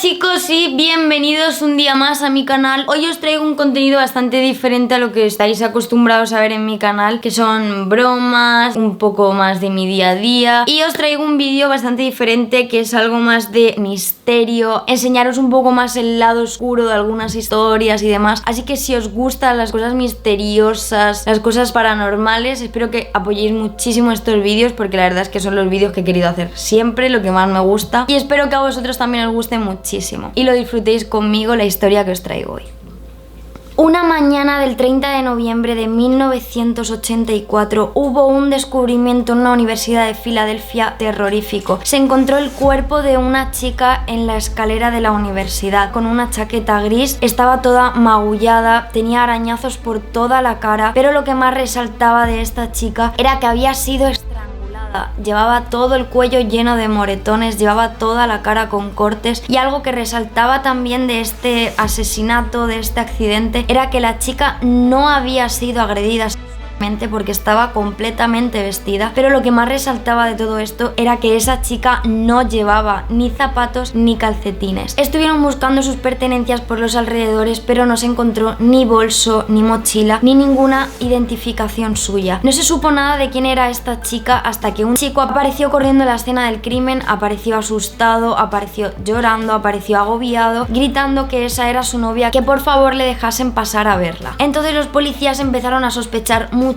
chicos y bienvenidos un día más a mi canal. Hoy os traigo un contenido bastante diferente a lo que estáis acostumbrados a ver en mi canal, que son bromas, un poco más de mi día a día. Y os traigo un vídeo bastante diferente que es algo más de misterio, enseñaros un poco más el lado oscuro de algunas historias y demás. Así que si os gustan las cosas misteriosas, las cosas paranormales, espero que apoyéis muchísimo estos vídeos, porque la verdad es que son los vídeos que he querido hacer siempre, lo que más me gusta. Y espero que a vosotros también os guste muchísimo y lo disfrutéis conmigo la historia que os traigo hoy. Una mañana del 30 de noviembre de 1984 hubo un descubrimiento en la Universidad de Filadelfia terrorífico. Se encontró el cuerpo de una chica en la escalera de la universidad con una chaqueta gris, estaba toda magullada, tenía arañazos por toda la cara, pero lo que más resaltaba de esta chica era que había sido estrangulada. Llevaba todo el cuello lleno de moretones, llevaba toda la cara con cortes, y algo que resaltaba también de este asesinato, de este accidente, era que la chica no había sido agredida porque estaba completamente vestida, pero lo que más resaltaba de todo esto era que esa chica no llevaba ni zapatos ni calcetines. Estuvieron buscando sus pertenencias por los alrededores, pero no se encontró ni bolso, ni mochila, ni ninguna identificación suya. No se supo nada de quién era esta chica hasta que un chico apareció corriendo en la escena del crimen, apareció asustado, apareció llorando, apareció agobiado, gritando que esa era su novia, que por favor le dejasen pasar a verla. Entonces los policías empezaron a sospechar muchísimo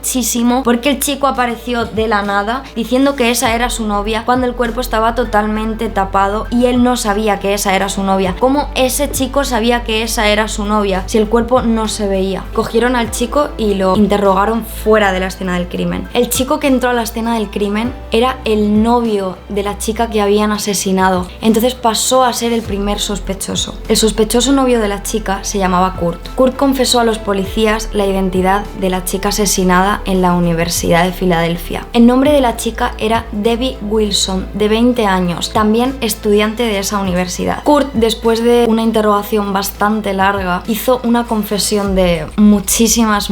porque el chico apareció de la nada diciendo que esa era su novia cuando el cuerpo estaba totalmente tapado y él no sabía que esa era su novia. ¿Cómo ese chico sabía que esa era su novia si el cuerpo no se veía? Cogieron al chico y lo interrogaron fuera de la escena del crimen. El chico que entró a la escena del crimen era el novio de la chica que habían asesinado, entonces pasó a ser el primer sospechoso. El sospechoso novio de la chica se llamaba Kurt. Kurt confesó a los policías la identidad de la chica asesinada en la Universidad de Filadelfia. El nombre de la chica era Debbie Wilson, de 20 años, también estudiante de esa universidad. Kurt, después de una interrogación bastante larga, hizo una confesión de muchísimas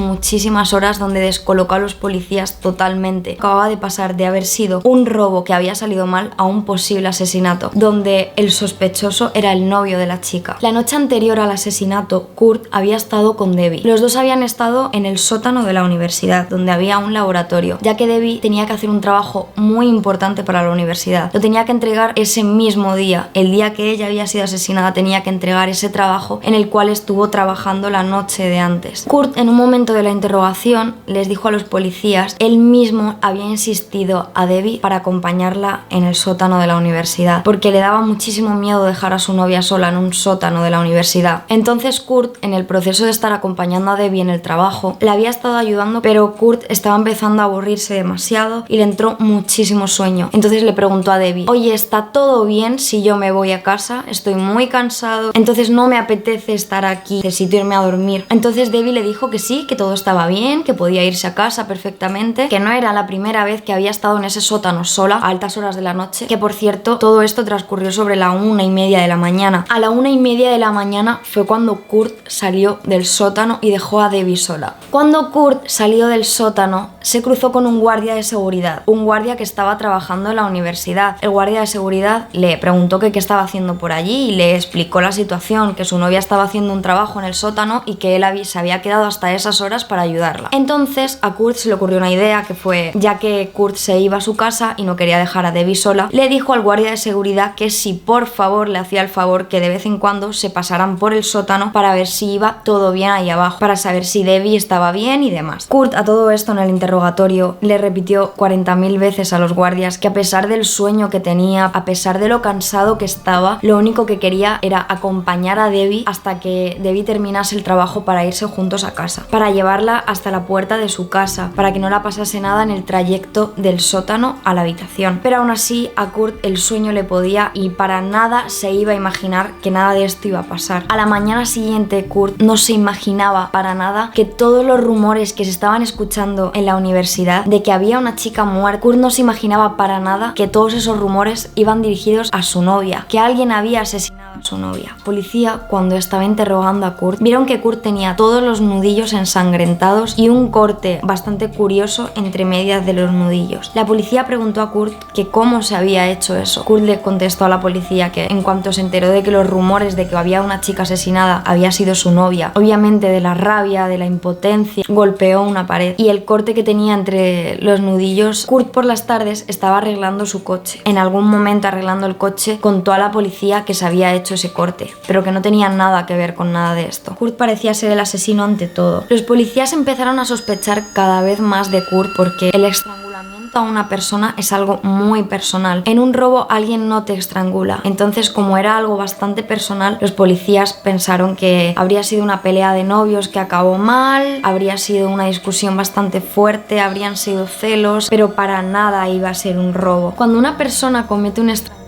horas donde descolocó a los policías totalmente. Acababa de pasar de haber sido un robo que había salido mal a un posible asesinato, donde el sospechoso era el novio de la chica. La noche anterior al asesinato, Kurt había estado con Debbie. Los dos habían estado en el sótano de la universidad, donde había un laboratorio, ya que Debbie tenía que hacer un trabajo muy importante para la universidad. Lo tenía que entregar ese mismo día, el día que ella había sido asesinada. Tenía que entregar ese trabajo en el cual estuvo trabajando la noche de antes. Kurt, en un momento de la interrogación, les dijo a los policías, él mismo había insistido a Debbie para acompañarla en el sótano de la universidad, porque le daba muchísimo miedo dejar a su novia sola en un sótano de la universidad. Entonces Kurt, en el proceso de estar acompañando a Debbie en el trabajo, le había estado ayudando, pero Kurt estaba empezando a aburrirse demasiado y le entró muchísimo sueño. Entonces le preguntó a Debbie, oye, ¿está todo bien si yo me voy a casa? Estoy muy cansado, entonces no me apetece estar aquí, necesito irme a dormir. Entonces Debbie le dijo que sí, que todo estaba bien, que podía irse a casa perfectamente, que no era la primera vez que había estado en ese sótano sola a altas horas de la noche, que por cierto todo esto transcurrió sobre la 1:30 de la mañana. A la 1:30 de la mañana fue cuando Kurt salió del sótano y dejó a Debbie sola. Cuando Kurt salió del sótano, se cruzó con un guardia de seguridad, un guardia que estaba trabajando en la universidad. El guardia de seguridad le preguntó que qué estaba haciendo por allí y le explicó la situación, que su novia estaba haciendo un trabajo en el sótano y que él se había quedado hasta esas horas para ayudarla. Entonces a Kurt se le ocurrió una idea, que fue, ya que Kurt se iba a su casa y no quería dejar a Debbie sola, le dijo al guardia de seguridad que si por favor le hacía el favor que de vez en cuando se pasaran por el sótano para ver si iba todo bien ahí abajo, para saber si Debbie estaba bien y demás. Kurt, a todo esto, en el interrogatorio, le repitió 40.000 veces a los guardias que a pesar del sueño que tenía, a pesar de lo cansado que estaba, lo único que quería era acompañar a Debbie hasta que Debbie terminase el trabajo para irse juntos a casa, para llevarla hasta la puerta de su casa, para que no la pasase nada en el trayecto del sótano a la habitación. Pero aún así a Kurt el sueño le podía y para nada se iba a imaginar que nada de esto iba a pasar. A la mañana siguiente Kurt no se imaginaba para nada que todos los rumores que se estaban escuchando en la universidad de que había una chica muerta, Kurt no se imaginaba para nada que todos esos rumores iban dirigidos a su novia, que alguien había asesinado a su novia. Policía, cuando estaba interrogando a Kurt, vieron que Kurt tenía todos los nudillos ensangrentados y un corte bastante curioso entre medias de los nudillos. La policía preguntó a Kurt que cómo se había hecho eso. Kurt le contestó a la policía que en cuanto se enteró de que los rumores de que había una chica asesinada había sido su novia, obviamente de la rabia, de la impotencia, golpeó una pared y el corte que tenía entre los nudillos. Kurt por las tardes estaba arreglando su coche. En algún momento arreglando el coche contó a la policía que se había hecho ese corte, pero que no tenía nada que ver con nada de esto. Kurt parecía ser el asesino ante todo. Los policías empezaron a sospechar cada vez más de Kurt porque el estrangulamiento a una persona es algo muy personal. En un robo alguien no te estrangula. Entonces, como era algo bastante personal, los policías pensaron que habría sido una pelea de novios que acabó mal, habría sido una discusión bastante fuerte, habrían sido celos, pero para nada iba a ser un robo. Cuando una persona comete un estrangulamiento,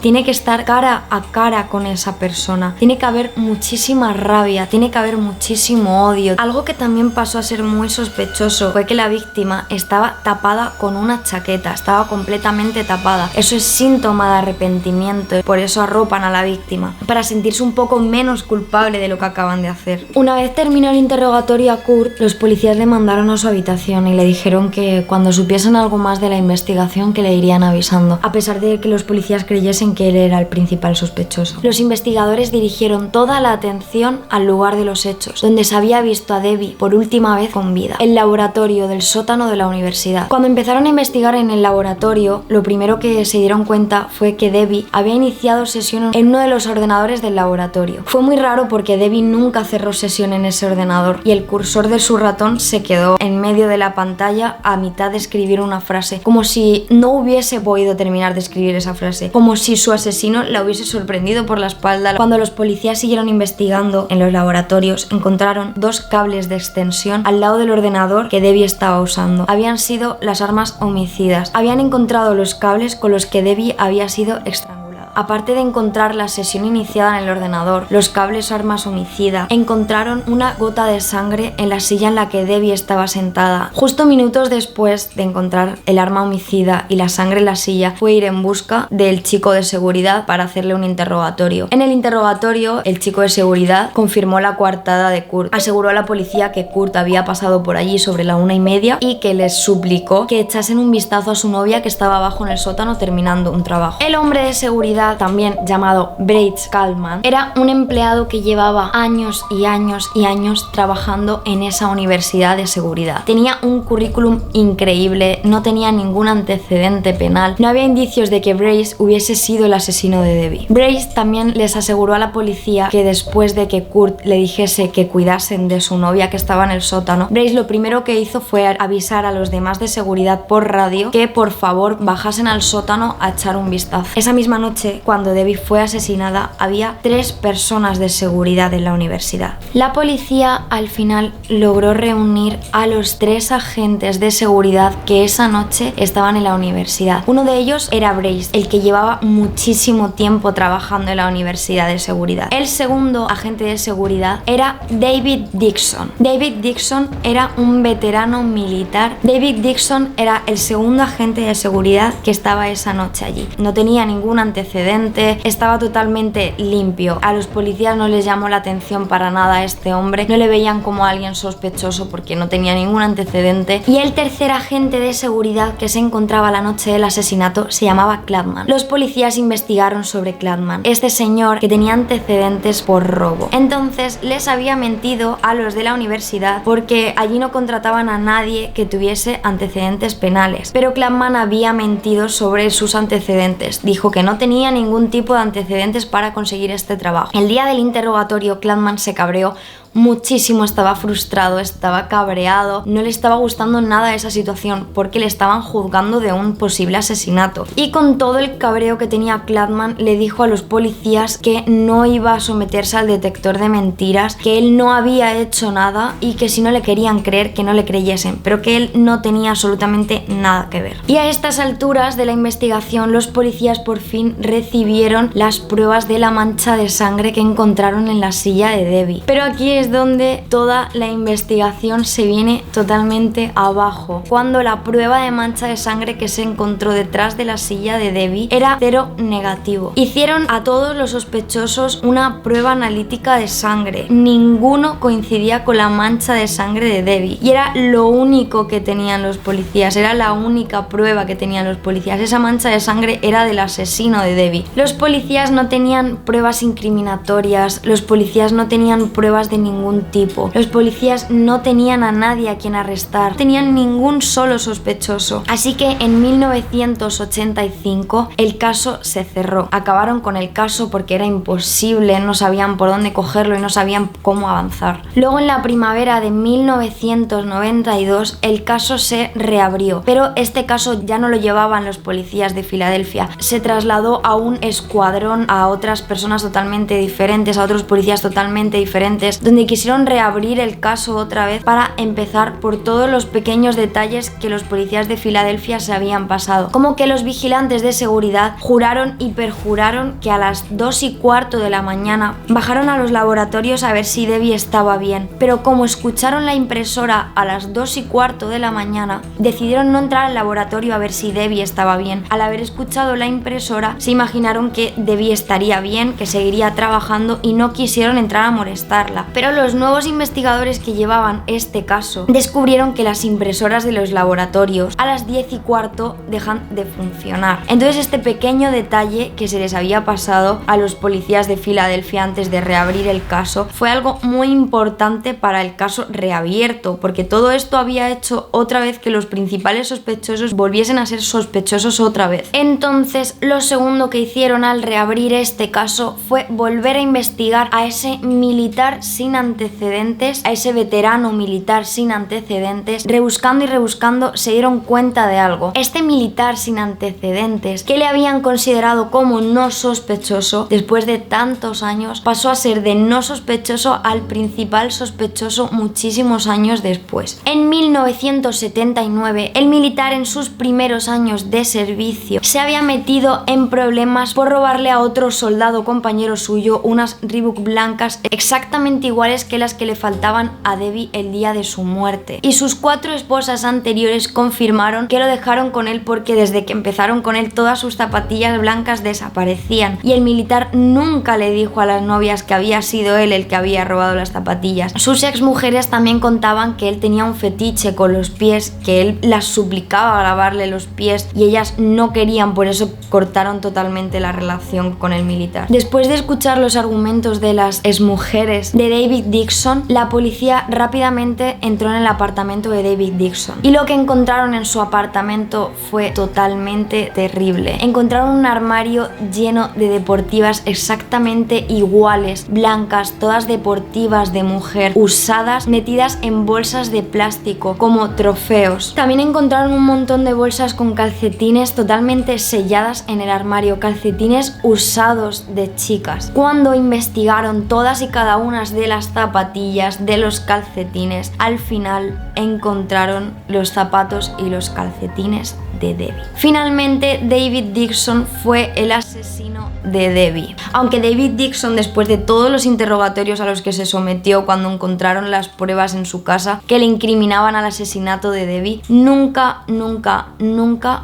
tiene que estar cara a cara con esa persona, tiene que haber muchísima rabia, tiene que haber muchísimo odio. Algo que también pasó a ser muy sospechoso fue que la víctima estaba tapada con una chaqueta, estaba completamente tapada. Eso es síntoma de arrepentimiento, por eso arropan a la víctima, para sentirse un poco menos culpable de lo que acaban de hacer. Una vez terminó el interrogatorio a Kurt, los policías le mandaron a su habitación y le dijeron que cuando supiesen algo más de la investigación que le irían avisando, a pesar de que los policías creyesen que él era el principal sospechoso. Los investigadores dirigieron toda la atención al lugar de los hechos, donde se había visto a Debbie por última vez con vida, el laboratorio del sótano de la universidad. Cuando empezaron a investigar en el laboratorio, lo primero que se dieron cuenta fue que Debbie había iniciado sesión en uno de los ordenadores del laboratorio. Fue muy raro porque Debbie nunca cerró sesión en ese ordenador y el cursor de su ratón se quedó en medio de la pantalla a mitad de escribir una frase, como si no hubiese podido terminar de escribir esa frase, como si su asesino la hubiese sorprendido por la espalda. Cuando los policías siguieron investigando en los laboratorios, encontraron 2 cables de extensión al lado del ordenador que Debbie estaba usando. Habían sido las armas homicidas. Habían encontrado los cables con los que Debbie había sido estrangulada. Aparte de encontrar la sesión iniciada en el ordenador, los cables armas homicida, encontraron una gota de sangre en la silla en la que Debbie estaba sentada. Justo minutos después de encontrar el arma homicida y la sangre en la silla, fue ir en busca del chico de seguridad para hacerle un interrogatorio. En el interrogatorio, el chico de seguridad confirmó la coartada de Kurt. Aseguró a la policía que Kurt había pasado por allí sobre la 1:30 y que les suplicó que echasen un vistazo a su novia que estaba abajo en el sótano terminando un trabajo. El hombre de seguridad, también llamado Bryce Kalman, era un empleado que llevaba años y años y años trabajando en esa universidad de seguridad. Tenía un currículum increíble, no tenía ningún antecedente penal, no había indicios de que Bryce hubiese sido el asesino de Debbie. Bryce también les aseguró a la policía que después de que Kurt le dijese que cuidasen de su novia que estaba en el sótano, Bryce lo primero que hizo fue avisar a los demás de seguridad por radio que por favor bajasen al sótano a echar un vistazo. Esa misma noche, cuando Debbie fue asesinada, había 3 personas de seguridad en la universidad. La policía al final logró reunir a los 3 agentes de seguridad que esa noche estaban en la universidad. Uno de ellos era Bryce, el que llevaba muchísimo tiempo trabajando en la universidad de seguridad. El segundo agente de seguridad era David Dixon. David Dixon era un veterano militar. David Dixon era el segundo agente de seguridad que estaba esa noche allí. No tenía ningún antecedente, estaba totalmente limpio. A los policías no les llamó la atención para nada a este hombre, no le veían como alguien sospechoso porque no tenía ningún antecedente. Y el tercer agente de seguridad que se encontraba la noche del asesinato se llamaba Cladman. Los policías investigaron sobre Cladman, este señor que tenía antecedentes por robo. Entonces les había mentido a los de la universidad porque allí no contrataban a nadie que tuviese antecedentes penales, pero Cladman había mentido sobre sus antecedentes. Dijo que no tenía ningún tipo de antecedentes para conseguir este trabajo. El día del interrogatorio, Cladman se cabreó muchísimo, estaba frustrado, estaba cabreado, no le estaba gustando nada esa situación porque le estaban juzgando de un posible asesinato. Y con todo el cabreo que tenía Cladman, le dijo a los policías que no iba a someterse al detector de mentiras, que él no había hecho nada y que si no le querían creer, que no le creyesen, pero que él no tenía absolutamente nada que ver. Y a estas alturas de la investigación, los policías por fin recibieron las pruebas de la mancha de sangre que encontraron en la silla de Debbie. Pero aquí es donde toda la investigación se viene totalmente abajo, cuando la prueba de mancha de sangre que se encontró detrás de la silla de Debbie era cero negativo. Hicieron a todos los sospechosos una prueba analítica de sangre. Ninguno coincidía con la mancha de sangre de Debbie y era lo único que tenían los policías, era la única prueba que tenían los policías. Esa mancha de sangre era del asesino de Debbie. Los policías no tenían pruebas incriminatorias, los policías no tenían pruebas de ningún tipo, los policías no tenían a nadie a quien arrestar, no tenían ningún solo sospechoso. Así que en 1985 el caso se cerró. Acabaron con el caso porque era imposible, no sabían por dónde cogerlo y no sabían cómo avanzar. Luego en la primavera de 1992 el caso se reabrió, pero este caso ya no lo llevaban los policías de Filadelfia, se trasladó a un escuadrón, a otras personas totalmente diferentes, a otros policías totalmente diferentes, donde quisieron reabrir el caso otra vez para empezar por todos los pequeños detalles que los policías de Filadelfia se habían pasado, como que los vigilantes de seguridad juraron y perjuraron que a las 2:15 de la mañana bajaron a los laboratorios a ver si Debbie estaba bien, pero como escucharon la impresora a las 2:15 de la mañana, decidieron no entrar al laboratorio a ver si Debbie estaba bien. Al haber escuchado la impresora, se imaginaron que Debbie estaría bien, que seguiría trabajando y no quisieron entrar a molestarla. Pero los nuevos investigadores que llevaban este caso descubrieron que las impresoras de los laboratorios a las 10:15 dejan de funcionar. Entonces este pequeño detalle que se les había pasado a los policías de Filadelfia antes de reabrir el caso fue algo muy importante para el caso reabierto, porque todo esto había hecho otra vez que los principales sospechosos volviesen a ser sospechosos otra vez. Entonces lo segundo que hicieron al reabrir este caso fue volver a investigar a ese militar sin antecedentes, a ese veterano militar sin antecedentes. Rebuscando y rebuscando se dieron cuenta de algo. Este militar sin antecedentes, que le habían considerado como no sospechoso, después de tantos años pasó a ser de no sospechoso al principal sospechoso muchísimos años después. En 1979, el militar en sus primeros años de servicio se había metido en problemas por robarle a otro soldado compañero suyo unas Reebok blancas exactamente iguales que las que le faltaban a Debbie el día de su muerte. Y sus 4 esposas anteriores confirmaron que lo dejaron con él porque desde que empezaron con él todas sus zapatillas blancas desaparecían. Y el militar nunca le dijo a las novias que había sido él el que había robado las zapatillas. Sus exmujeres también contaban que él tenía un fetiche con los pies, que él las suplicaba lavarle los pies y ellas no querían, por eso cortaron totalmente la relación con el militar. Después de escuchar los argumentos de las exmujeres de David Dixon, la policía rápidamente entró en el apartamento de David Dixon y lo que encontraron en su apartamento fue totalmente terrible. Encontraron un armario lleno de deportivas exactamente iguales, blancas, todas deportivas de mujer, usadas, metidas en bolsas de plástico como trofeos. También encontraron un montón de bolsas con calcetines totalmente selladas en el armario, calcetines usados de chicas. Cuando investigaron todas y cada una de las zapatillas, de los calcetines, al final encontraron los zapatos y los calcetines de Debbie. Finalmente, David Dixon fue el asesino de Debbie. Aunque David Dixon, después de todos los interrogatorios a los que se sometió cuando encontraron las pruebas en su casa que le incriminaban al asesinato de Debbie, nunca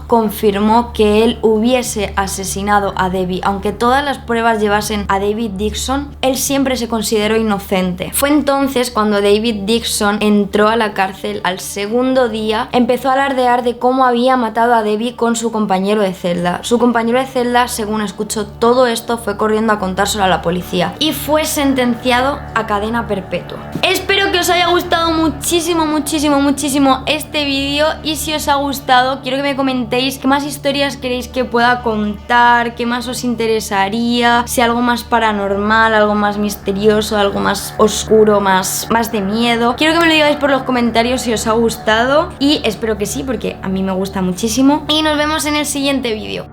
confirmó que él hubiese asesinado a Debbie. Aunque todas las pruebas llevasen a David Dixon, él siempre se consideró inocente. Fue entonces cuando David Dixon entró a la cárcel al segundo día, empezó a alardear de cómo había matado a Debbie con su compañero de celda. Su compañero de celda, según escuchó todo esto, fue corriendo a contárselo a la policía y fue sentenciado a cadena perpetua. Espero que os haya gustado muchísimo este vídeo, y si os ha gustado quiero que me comentéis qué más historias queréis que pueda contar, qué más os interesaría, si algo más paranormal, algo más misterioso, algo más oscuro, más de miedo. Quiero que me lo digáis por los comentarios si os ha gustado, y espero que sí, porque a mí me gusta muchísimo. Y nos vemos en el siguiente vídeo.